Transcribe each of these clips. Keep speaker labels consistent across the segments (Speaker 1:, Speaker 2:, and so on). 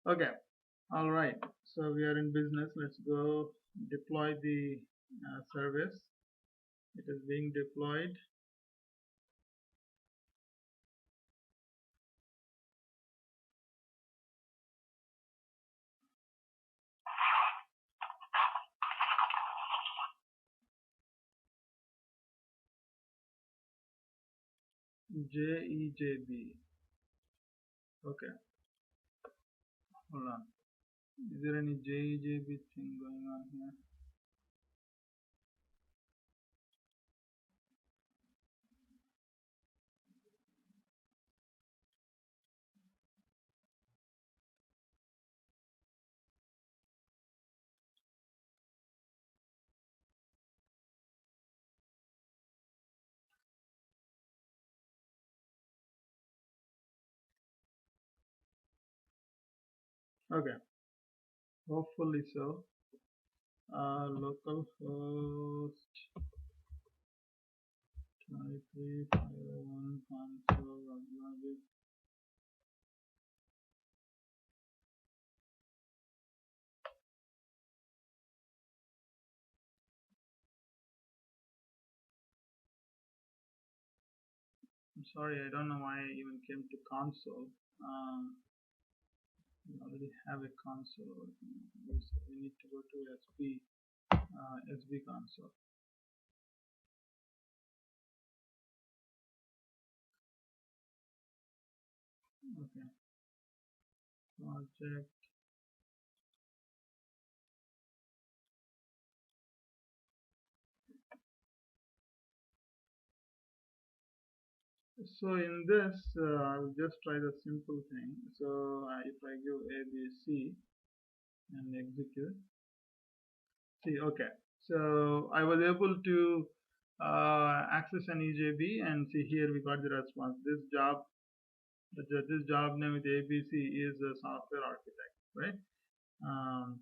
Speaker 1: Okay, all right. So we are in business. Let's go deploy the service. It is being deployed. JEJB. Okay, hold on. Is there any JEJB thing going on here? Okay, hopefully so. Local host 2351 console. I'm sorry, I don't know why I even came to console. We already have a console. So we need to go to SB console. Okay, project. So in this, I'll just try the simple thing. So if I give ABC and execute, see, okay. So I was able to access an EJB and see here we got the response. This job name with ABC is a software architect, right? Um,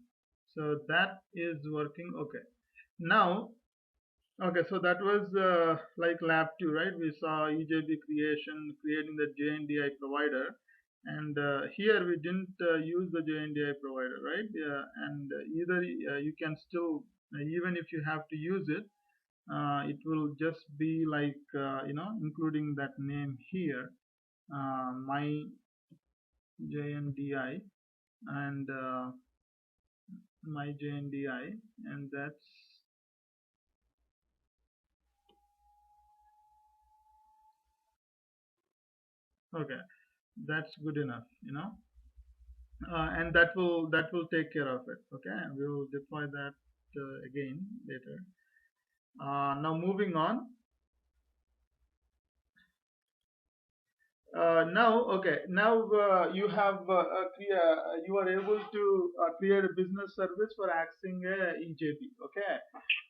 Speaker 1: so that is working. Okay. Now, okay, so that was like lab 2, right? We saw EJB creating the JNDI provider, and here we didn't use the JNDI provider, right? And either you can still, even if you have to use it, it will just be like including that name here, my JNDI and my JNDI, and that's okay. That's good enough. And that will take care of it. Okay, we will deploy that again later. Now moving on. Now you are able to create a business service for accessing a EJB. Okay.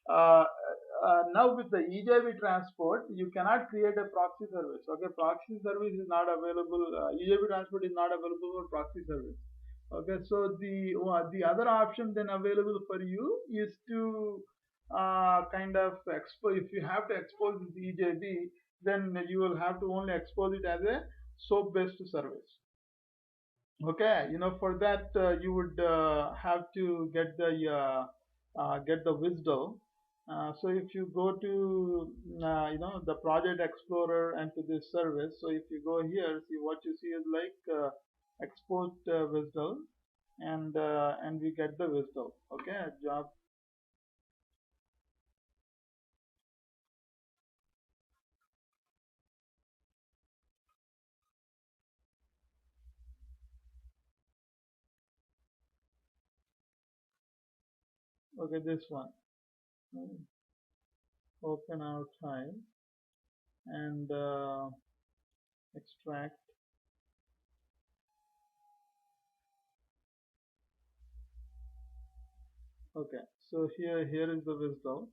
Speaker 1: Uh, now with the EJB transport, you cannot create a proxy service. Okay, proxy service is not available. EJB transport is not available for proxy service. Okay, so the other option then available for you is to kind of expose. If you have to expose the EJB, then you will have to only expose it as a SOAP-based service. Okay, for that you would have to get the WSDL. So if you go to the project explorer and to this service, so if you go here, see what you see is like export WSDL, and we get the WSDL. Okay, job. Okay, this one. Open our file and extract. Okay, so here is the WSDL.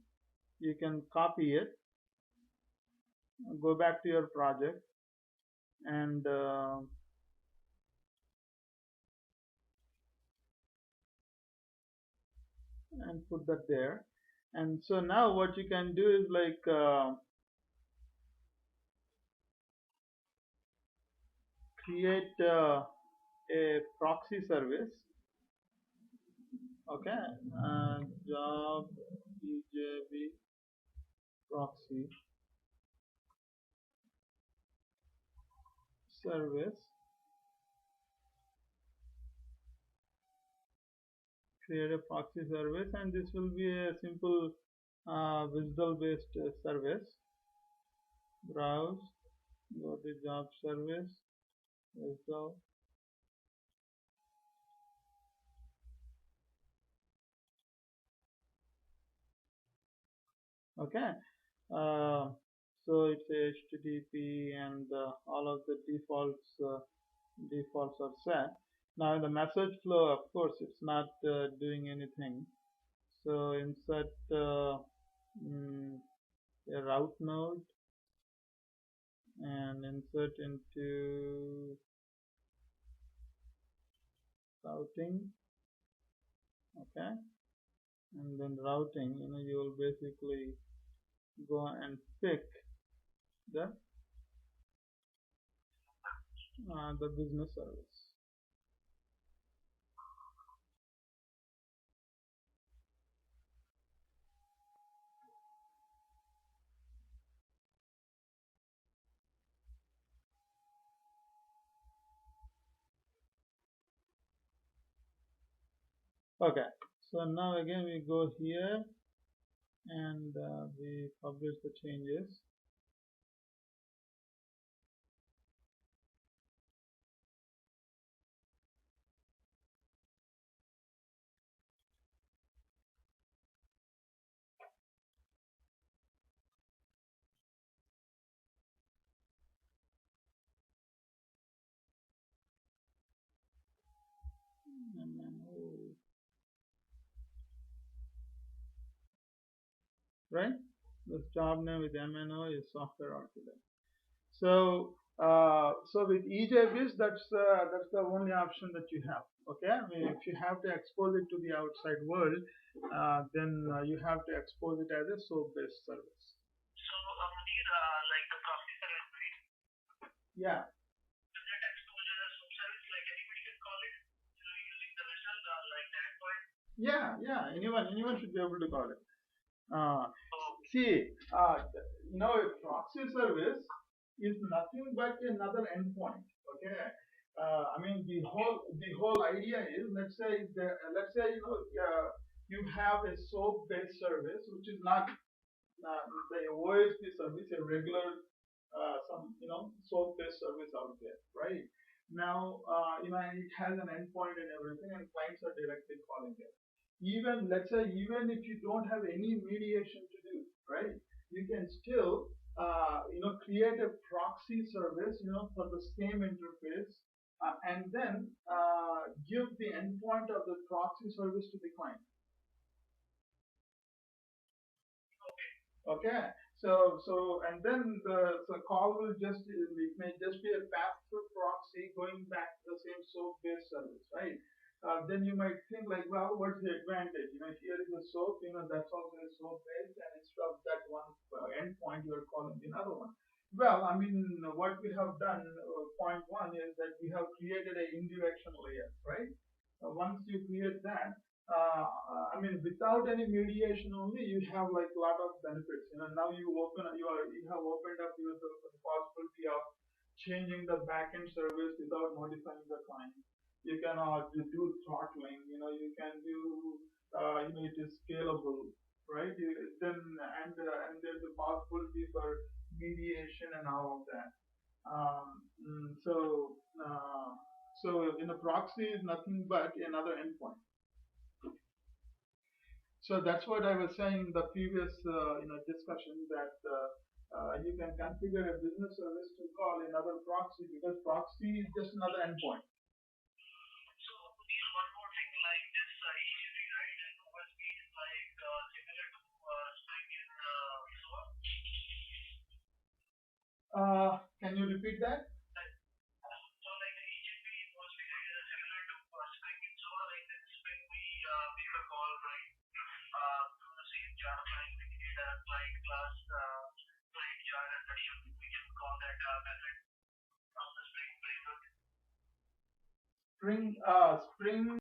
Speaker 1: You can copy it, go back to your project, and put that there. And so now what you can do is like create a proxy service, okay, job ejb proxy service, create a proxy service, and this will be a simple visual based service. Browse, go to job service, visual. Okay, uh, so it's HTTP and all of the defaults are set. Now in the message flow, of course, it's not doing anything. So insert mm, a route node and insert into routing. Okay, and then routing, you will basically go and pick the business service. Okay, so now again we go here and we publish the changes. MNO, right? This job name with MNO is software architect. So so with ejbs, that's the only option that you have. Okay, I mean, if you have to expose it to the outside world, then you have to expose it as a SOAP-based service. So, Munir, like the proxy service, right? Yeah. Will that expose as a SOAP service, like anybody can call it, using the vessel, like the endpoint? Yeah, anyone should be able to call it. See, a proxy service is nothing but another endpoint. Okay, I mean the whole idea is, let's say you have a SOAP-based service which is not the OSP service, a regular some SOAP-based service out there, right? Now it has an endpoint and everything, and clients are directly calling it. Even let's say even if you don't have any mediation to do, right? You can still create a proxy service for the same interface, and then give the endpoint of the proxy service to the client. Okay, and then the call will it may just be a pass-through proxy going back to the same SOAP-based service, right? Then you might think like, well, what's the advantage? Here is a SOAP, that's also a SOAP-based, and instead of that one endpoint, you are calling another one. Well, I mean, what we have done, point one is that we have created a indirection layer, right? Once you create that, I mean, without any mediation only, you have like a lot of benefits. Now you have opened up yourself the possibility of changing the backend service without notifying the client. You can do throttling. You can do. It is scalable, right? And there's a possibility for mediation and all of that. Um, mm, so uh, in a proxy is nothing but another endpoint. So that's what I was saying in the previous discussion, that you can configure a business service to call another proxy, because proxy is just another endpoint. So Neil, one more thing, like this EJB, right? And OSP is like similar to Spring in SOA. Can you repeat that? So like the EJB OSP, right, is similar to Spring in SOA. Like in Spring we make a call, right? To the same jar client, we create a client class, client jar, and then we can call that method from the Spring framework. Spring